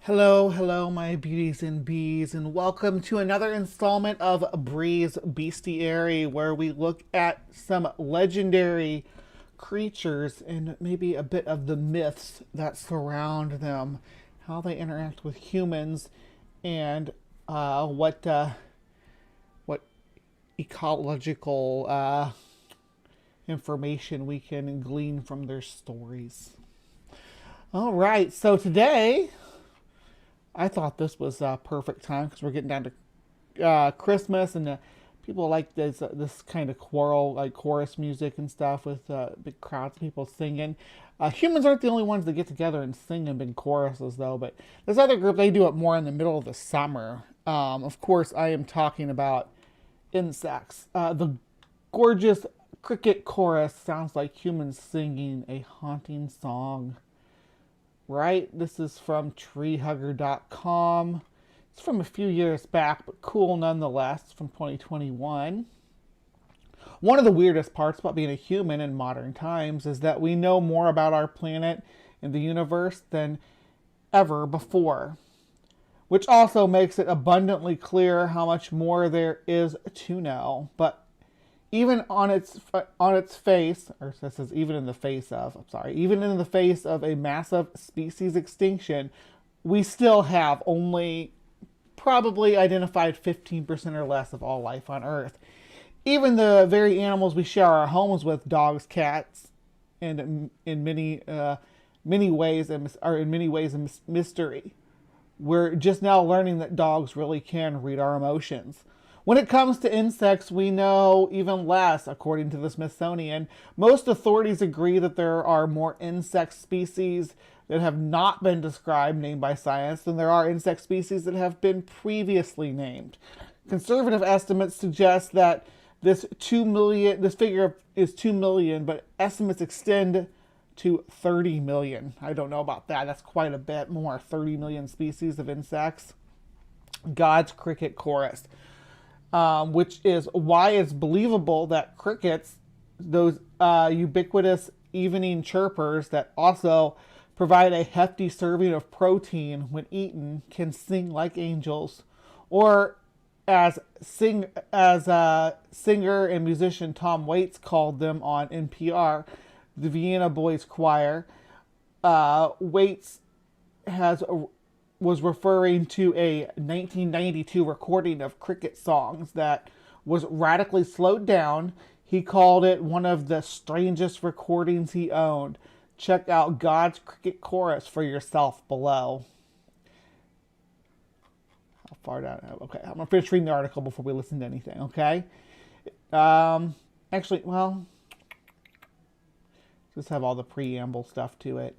Hello, hello, my beauties and bees, and welcome to another installment of Bree's Bestiary, where we look at some legendary creatures and maybe a bit of the myths that surround them, how they interact with humans, and what ecological information we can glean from their stories. All right, so today I thought this was a perfect time because we're getting down to Christmas and people like this kind of choral, like chorus music and stuff with big crowds of people singing. Humans aren't the only ones that get together and sing in big choruses, though. But this other group, they do it more in the middle of the summer. Of course, I am talking about insects. The gorgeous cricket chorus sounds like humans singing a haunting song, right? This is from treehugger.com. It's from a few years back, but cool nonetheless. It's from 2021. One of the weirdest parts about being a human in modern times is that we know more about our planet and the universe than ever before, which also makes it abundantly clear how much more there is to know. But even on its face, or it says even in the face of, even in the face of a massive species extinction, we still have only probably identified 15% or less of all life on Earth. Even the very animals we share our homes with, dogs, cats, and in many ways are in many ways a mystery. We're just now learning that dogs really can read our emotions. When it comes to insects, we know even less, according to the Smithsonian. Most authorities agree that there are more insect species that have not been described, named by science, than there are insect species that have been previously named. Conservative estimates suggest that this figure is 2 million, but estimates extend to 30 million. I don't know about that. That's quite a bit more. 30 million species of insects. God's cricket chorus. Which is why it's believable that crickets, those ubiquitous evening chirpers that also provide a hefty serving of protein when eaten, can sing like angels. Or as singer and musician Tom Waits called them on NPR, the Vienna Boys Choir. Waits was referring to a 1992 recording of cricket songs that was radically slowed down. He called it one of the strangest recordings he owned. Check out God's Cricket Chorus for yourself below. How far down? Okay, I'm going to finish reading the article before we listen to anything, okay? Actually, well, just have all the preamble stuff to it.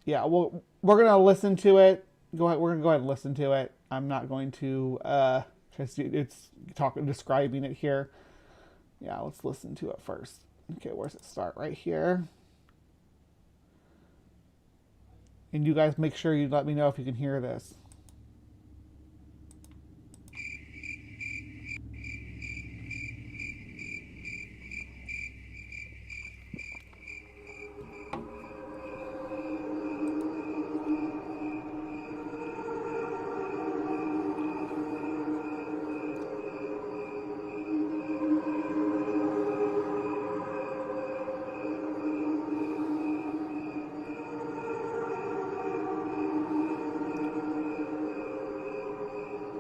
Yeah, well, we're going to listen to it. We're going to go ahead and listen to it. I'm not going to, it's describing it here. Yeah, let's listen to it first. Okay, where's it start? Right here. And you guys make sure you let me know if you can hear this.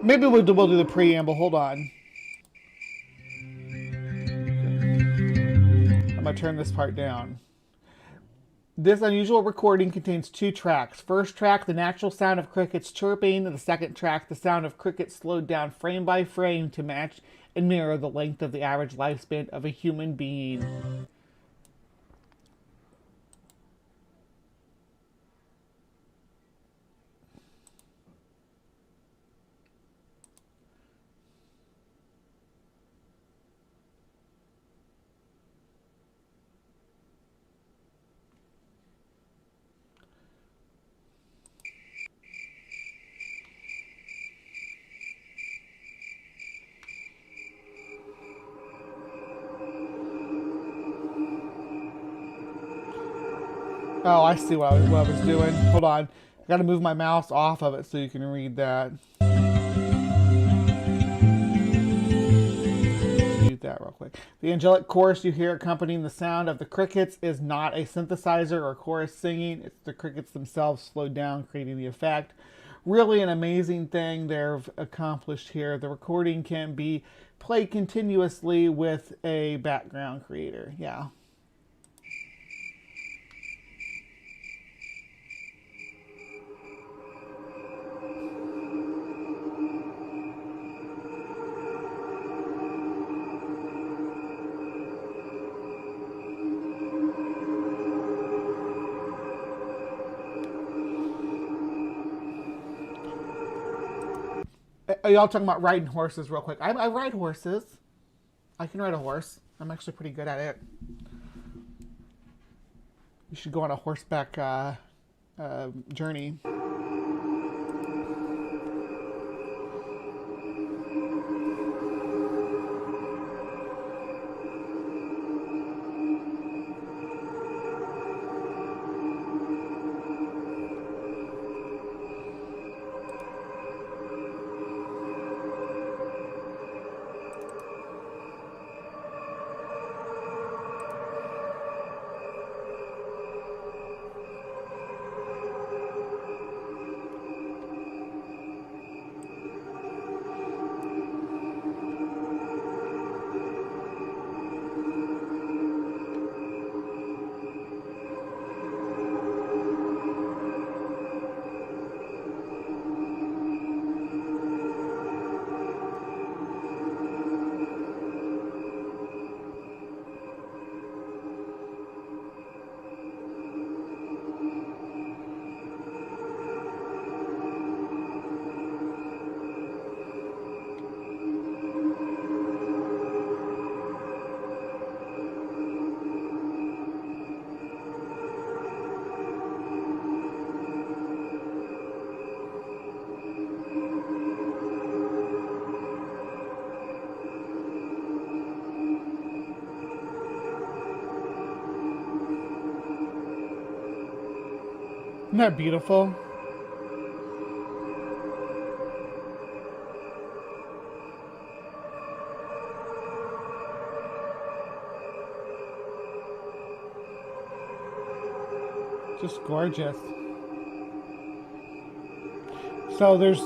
Maybe we'll do the preamble. Hold on. I'm going to turn this part down. This unusual recording contains 2 tracks. First track, the natural sound of crickets chirping, and the second track, the sound of crickets slowed down frame by frame to match and mirror the length of the average lifespan of a human being. Oh, I see what I was doing. Hold on. got to move my mouse off of it so you can read that. Mute that real quick. The angelic chorus you hear accompanying the sound of the crickets is not a synthesizer or chorus singing. It's the crickets themselves slowed down, creating the effect. Really an amazing thing they've accomplished here. The recording can be played continuously with a background creator. Yeah. Are y'all talking about riding horses real quick? I ride horses. I can ride a horse. I'm actually pretty good at it. You should go on a horseback journey. Isn't that beautiful? Just gorgeous. So there's,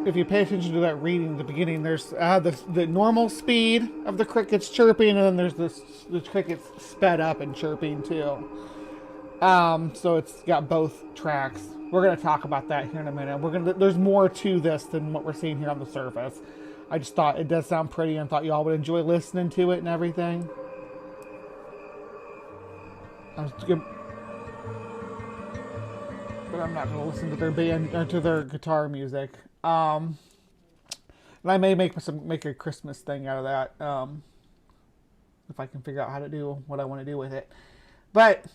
if you pay attention to that reading at the beginning, there's the normal speed of the crickets chirping, and then there's the crickets sped up and chirping too. So it's got both tracks. We're going to talk about that here in a minute. There's more to this than what we're seeing here on the surface. I just thought it does sound pretty and thought y'all would enjoy listening to it and everything. But I'm not going to listen to their band or to their guitar music. And I may make a Christmas thing out of that, if I can figure out how to do what I want to do with it. But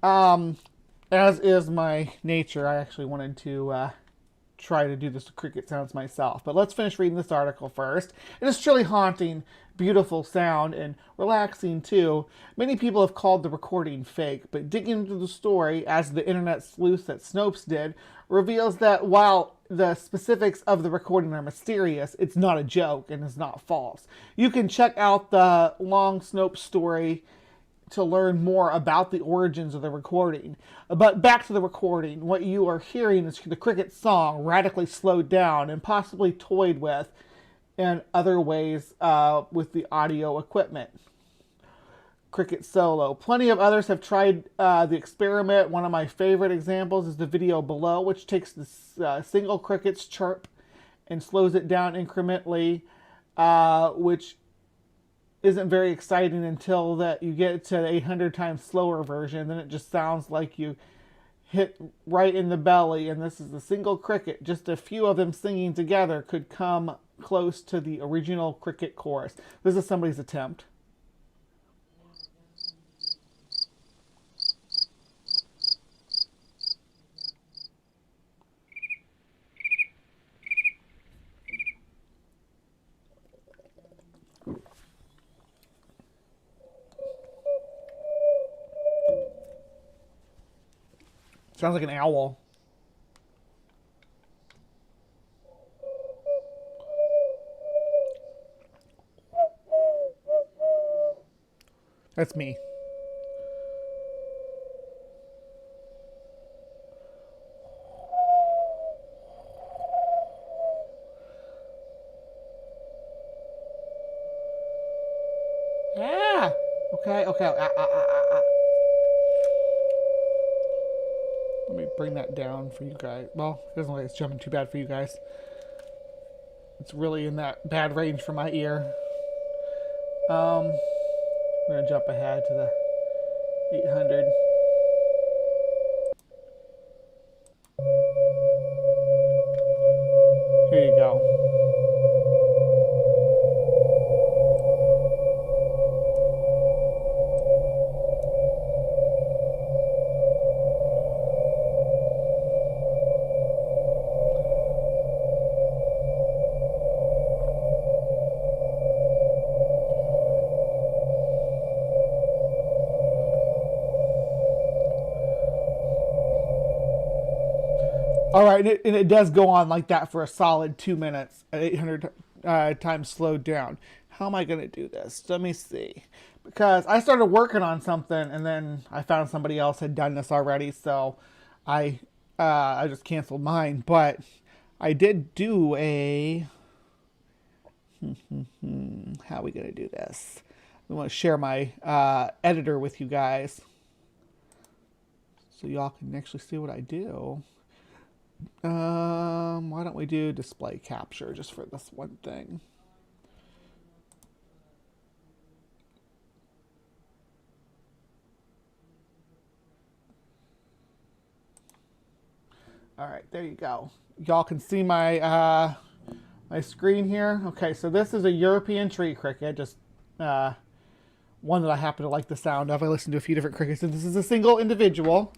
as is my nature, I actually wanted to try to do this cricket sounds myself. But let's finish reading this article first. It is truly haunting, beautiful sound, and relaxing too. Many people have called the recording fake, but digging into the story, as the internet sleuth at Snopes did, reveals that while the specifics of the recording are mysterious, it's not a joke and is not false. You can check out the long Snopes story to learn more about the origins of the recording. But back to the recording. What you are hearing is the cricket song radically slowed down and possibly toyed with in other ways with the audio equipment. Cricket solo. Plenty of others have tried the experiment. One of my favorite examples is the video below, which takes the single cricket's chirp and slows it down incrementally, which isn't very exciting until that you get to the 800 times slower version. Then it just sounds like you hit right in the belly, and this is a single cricket. Just a few of them singing together could come close to the original cricket chorus. This is somebody's attempt. Sounds like an owl. That's me. Yeah. Okay. Okay. Let me bring that down for you guys. Well, it doesn't look like it's jumping too bad for you guys. It's really in that bad range for my ear. We're gonna jump ahead to the 800. Here you go. All right, and it does go on like that for a solid 2 minutes at 800 times slowed down. How am I going to do this? Let me see. Because I started working on something and then I found somebody else had done this already, so I just canceled mine. But I did do a. How are we going to do this? I want to share my editor with you guys so y'all can actually see what I do. Why don't we do display capture just for this one thing? All right, there you go. Y'all can see my my screen here. Okay, so this is a European tree cricket, just one that I happen to like the sound of. I listened to a few different crickets, and this is a single individual.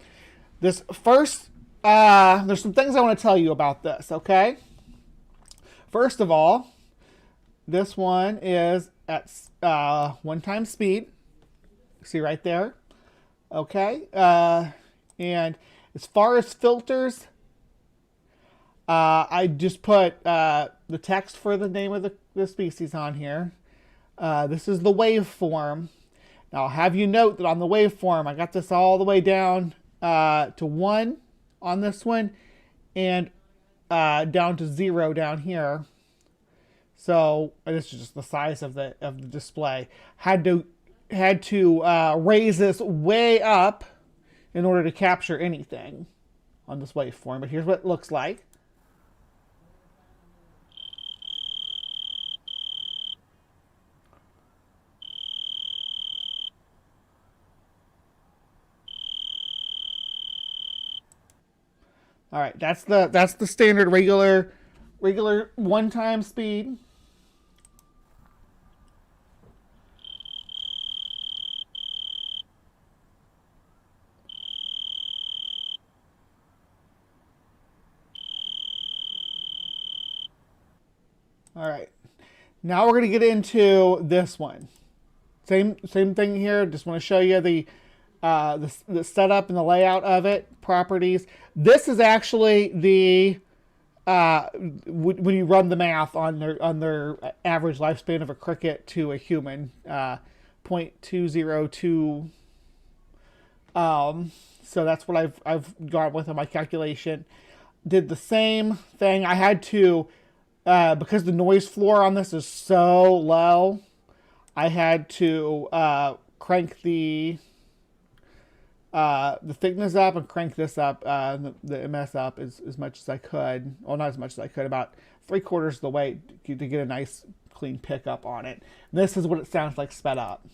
This first, there's some things I want to tell you about this, okay? First of all, this one is at 1 times speed. See right there? Okay. And as far as filters, I just put the text for the name of the species on here. This is the waveform. Now, I'll have you note that on the waveform, I got this all the way down to 1 on this one and down to 0 down here. So this is just the size of the display. Had to raise this way up in order to capture anything on this waveform. But here's what it looks like. All right, that's the standard regular 1 time speed. All right, now we're gonna get into this one. Same thing here. Just want to show you the setup and the layout of it, properties. This is actually the when you run the math on their average lifespan of a cricket to a human, 0.202. So that's what I've gone with on my calculation. Did the same thing. I had to because the noise floor on this is so low. I had to crank the thickness up and crank this up, the MS up as much as I could. Well, not as much as I could, about 3/4 of the way to get a nice clean pickup on it. And this is what it sounds like sped up.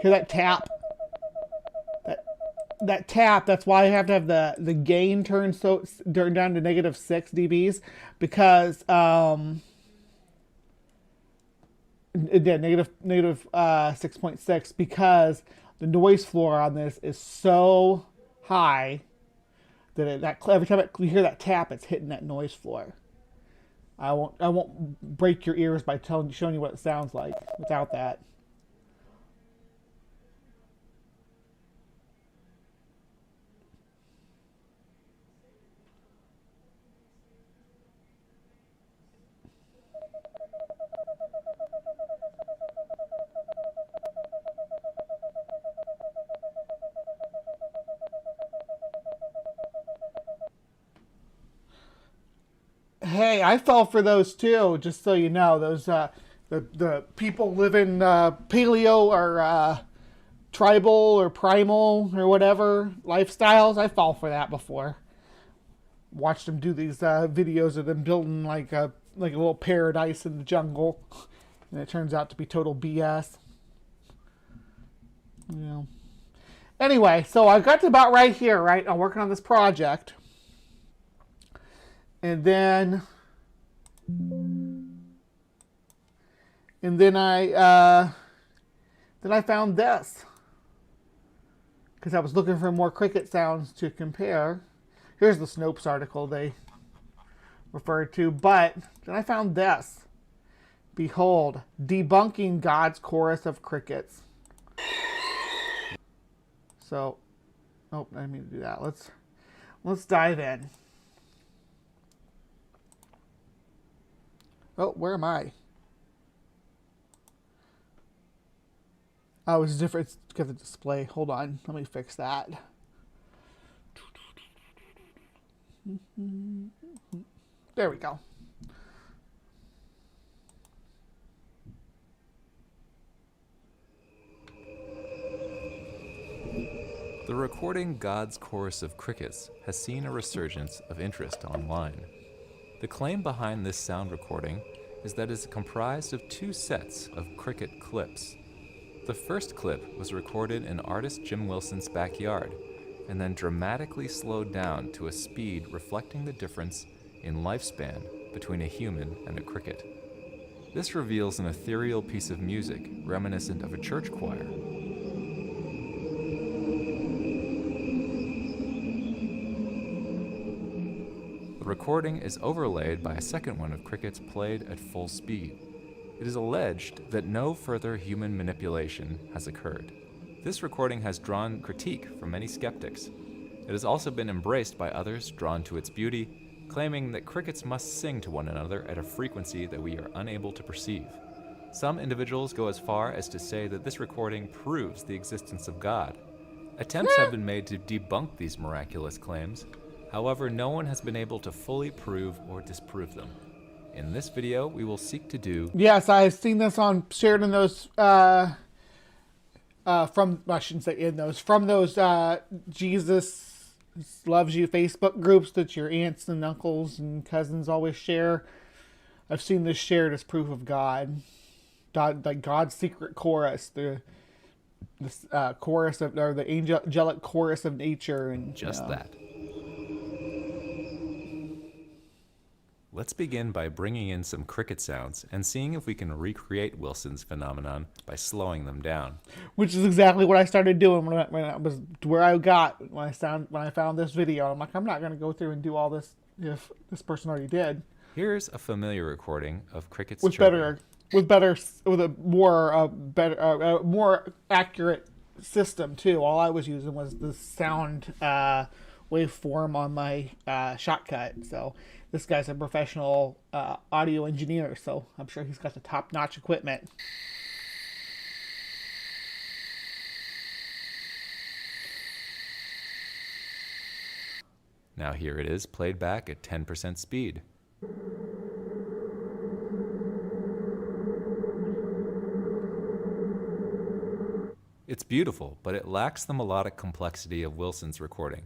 Hear that tap? That tap, that's why I have to have the gain turned down to -6 dBs, because negative 6.6, because the noise floor on this is so high Every time you hear that tap, it's hitting that noise floor. I won't break your ears by showing you what it sounds like without that. Hey, I fell for those too. Just so you know, those the people living paleo or tribal or primal or whatever lifestyles. I fall for that before. Watched them do these videos of them building like a little paradise in the jungle, and it turns out to be total BS. You know. Anyway, so I got to about right here. Right, I'm working on this project. And then I found this because I was looking for more cricket sounds to compare. Here's the Snopes article they referred to, but then I found this. Behold, debunking God's chorus of crickets. So, oh, I didn't mean to do that. Let's dive in. Oh, where am I? Oh, it's different. It's because of the display. Hold on. Let me fix that. There we go. The recording God's Chorus of Crickets has seen a resurgence of interest online. The claim behind this sound recording is that it is comprised of two sets of cricket clips. The first clip was recorded in artist Jim Wilson's backyard and then dramatically slowed down to a speed reflecting the difference in lifespan between a human and a cricket. This reveals an ethereal piece of music reminiscent of a church choir. The recording is overlaid by a second one of crickets played at full speed. It is alleged that no further human manipulation has occurred. This recording has drawn critique from many skeptics. It has also been embraced by others drawn to its beauty, claiming that crickets must sing to one another at a frequency that we are unable to perceive. Some individuals go as far as to say that this recording proves the existence of God. Attempts have been made to debunk these miraculous claims. However, no one has been able to fully prove or disprove them. In this video, we will seek to do... Yes, I've seen this shared in those, I shouldn't say in those, from those Jesus Loves You Facebook groups that your aunts and uncles and cousins always share. I've seen this shared as proof of God. Like God's secret chorus, the chorus of, or the angelic chorus of nature. And just that. Let's begin by bringing in some cricket sounds and seeing if we can recreate Wilson's phenomenon by slowing them down. Which is exactly what I started doing when I was where I got when I found this video. I'm like, I'm not going to go through and do all this if this person already did. Here's a familiar recording of crickets with chirping. with a more accurate system too. All I was using was the sound waveform on my shotcut. So this guy's a professional audio engineer, so I'm sure he's got the top-notch equipment. Now here it is, played back at 10% speed. It's beautiful, but it lacks the melodic complexity of Wilson's recording.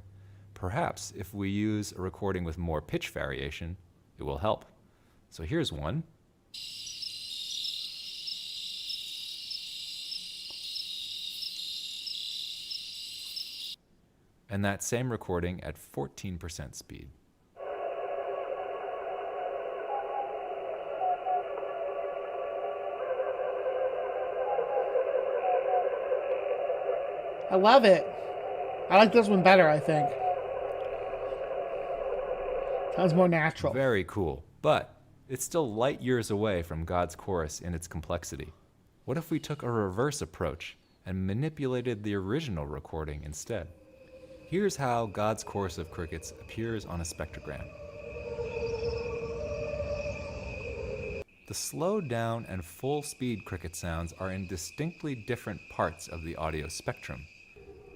Perhaps if we use a recording with more pitch variation, it will help. So here's one. And that same recording at 14% speed. I love it. I like this one better, I think. Sounds more natural. Very cool. But it's still light years away from God's chorus in its complexity. What if we took a reverse approach and manipulated the original recording instead? Here's how God's chorus of crickets appears on a spectrogram. The slowed down and full speed cricket sounds are in distinctly different parts of the audio spectrum.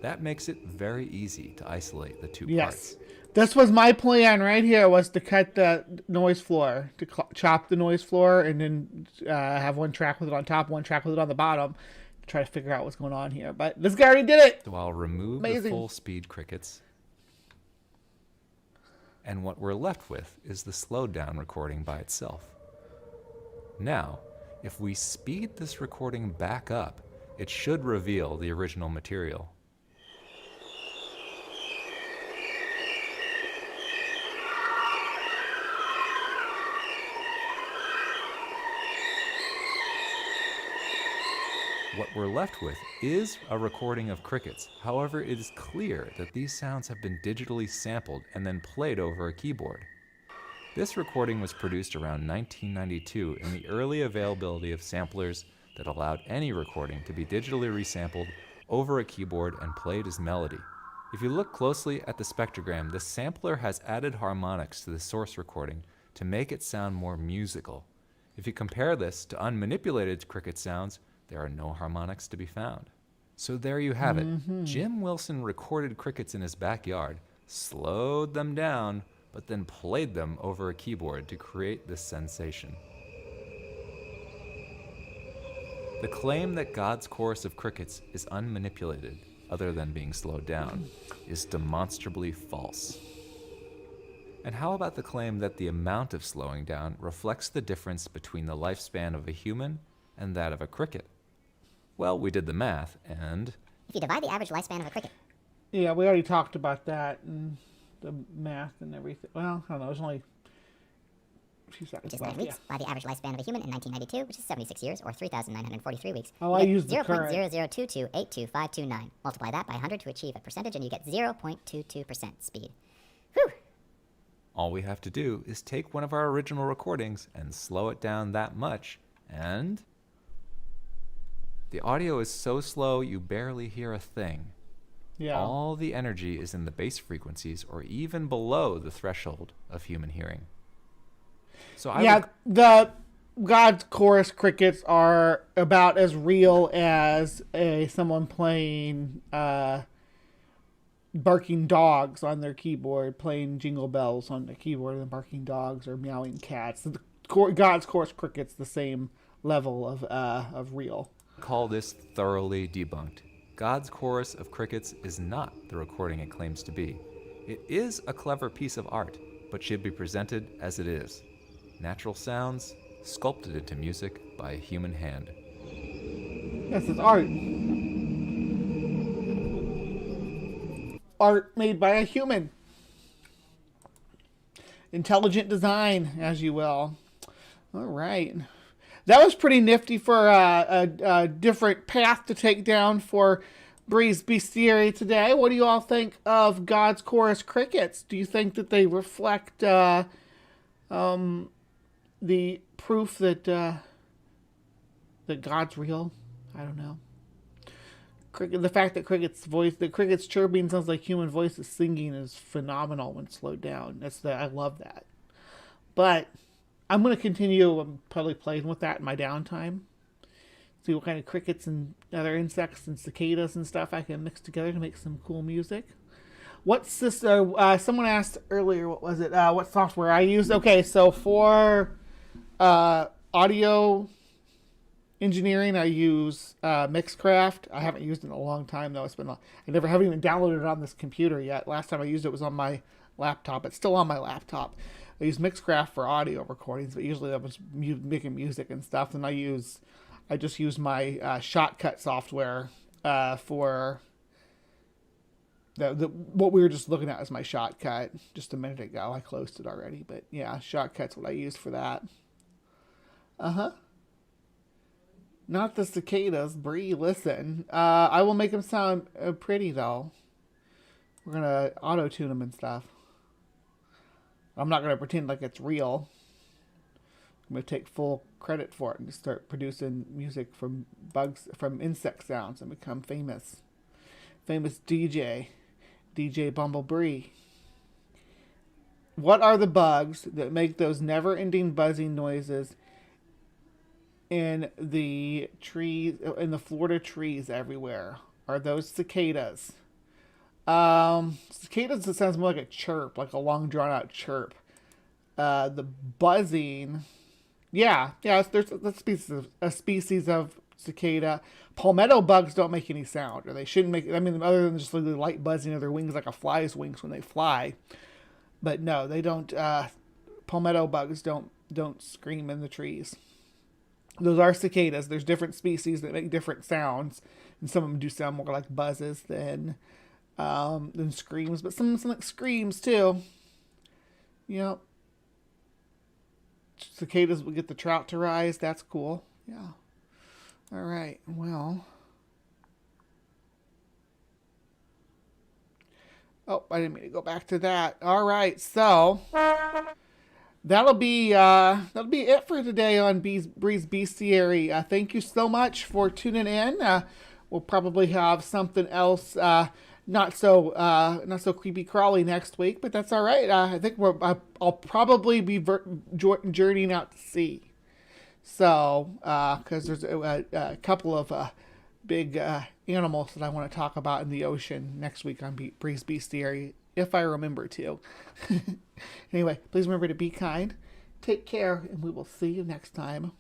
That makes it very easy to isolate the two parts. This was my plan right here, was to cut the noise floor, to chop the noise floor, and then have one track with it on top, one track with it on the bottom, to try to figure out what's going on here. But this guy already did it. So I'll remove the full speed crickets. And what we're left with is the slowed down recording by itself. Now, if we speed this recording back up, it should reveal the original material. What we're left with is a recording of crickets. However, it is clear that these sounds have been digitally sampled and then played over a keyboard. This recording was produced around 1992 in the early availability of samplers that allowed any recording to be digitally resampled over a keyboard and played as melody. If you look closely at the spectrogram, the sampler has added harmonics to the source recording to make it sound more musical. If you compare this to unmanipulated cricket sounds, there are no harmonics to be found. So there you have it. Jim Wilson recorded crickets in his backyard, slowed them down, but then played them over a keyboard to create this sensation. The claim that God's chorus of crickets is unmanipulated, other than being slowed down, is demonstrably false. And how about the claim that the amount of slowing down reflects the difference between the lifespan of a human and that of a cricket? Well, we did the math, and if you divide the average lifespan of a cricket. Yeah, we already talked about that and the math and everything. Well, I don't know, it was only a few seconds. Which is 9 weeks by the average lifespan of a human in 1992, which is 76 years, or 3,943 weeks. Oh, I used the current. 0.002282529. Multiply that by 100 to achieve a percentage, and you get 0.22% speed. Whew! All we have to do is take one of our original recordings and slow it down that much, and the audio is so slow you barely hear a thing. Yeah. All the energy is in the bass frequencies or even below the threshold of human hearing. So the God's chorus crickets are about as real as someone playing barking dogs on their keyboard, playing jingle bells on the keyboard, and barking dogs or meowing cats. God's chorus crickets the same level of real. Call this thoroughly debunked. God's chorus of crickets is not the recording it claims to be. It is a clever piece of art, but should be presented as it is. Natural sounds sculpted into music by a human hand. Yes, it's art. Art made by a human. Intelligent design, as you will. All right. That was pretty nifty for a different path to take down for Bree's Bestiary today. What do you all think of God's chorus crickets? Do you think that they reflect the proof that that God's real? I don't know. The fact that cricket's chirping sounds like human voices singing is phenomenal when slowed down. I love that. But I'm going to continue probably playing with that in my downtime. See what kind of crickets and other insects and cicadas and stuff I can mix together to make some cool music. Someone asked earlier, what was it? What software I used? Okay, so for audio engineering, I use Mixcraft. I haven't used it in a long time, though. Haven't even downloaded it on this computer yet. Last time I used it was on my laptop. It's still on my laptop. I use Mixcraft for audio recordings, but usually I was making music and stuff. And I just use my Shotcut software for what we were just looking at is my Shotcut just a minute ago. I closed it already, but yeah, Shotcut's what I used for that. Not the cicadas, Bree. Listen, I will make them sound pretty though. We're gonna auto tune them and stuff. I'm not going to pretend like it's real. I'm going to take full credit for it and just start producing music from bugs, from insect sounds, and become famous. Famous DJ Bumblebee. What are the bugs that make those never-ending buzzing noises in the trees, in the Florida trees everywhere? Are those cicadas? Cicadas, it sounds more like a chirp, like a long drawn-out chirp. The buzzing, yeah, there's a species of cicada. Palmetto bugs don't make any sound, or they shouldn't make. I mean, other than just the light buzzing of their wings, like a fly's wings when they fly. But no, they don't. Palmetto bugs don't scream in the trees. Those are cicadas. There's different species that make different sounds, and some of them do sound more like buzzes than screams. But some like screams too. Yep. Cicadas will get the trout to rise. That's cool. Yeah. All right. Well. Oh, I didn't mean to go back to that. All right, so that'll be it for today on Bree's Bestiary. Thank you so much for tuning in. We'll probably have something else, not so creepy crawly next week, but that's all right. I think I'll probably be journeying out to sea. So, because there's a couple of big animals that I want to talk about in the ocean next week on Bree's Bestiary, if I remember to. Anyway, please remember to be kind, take care, and we will see you next time.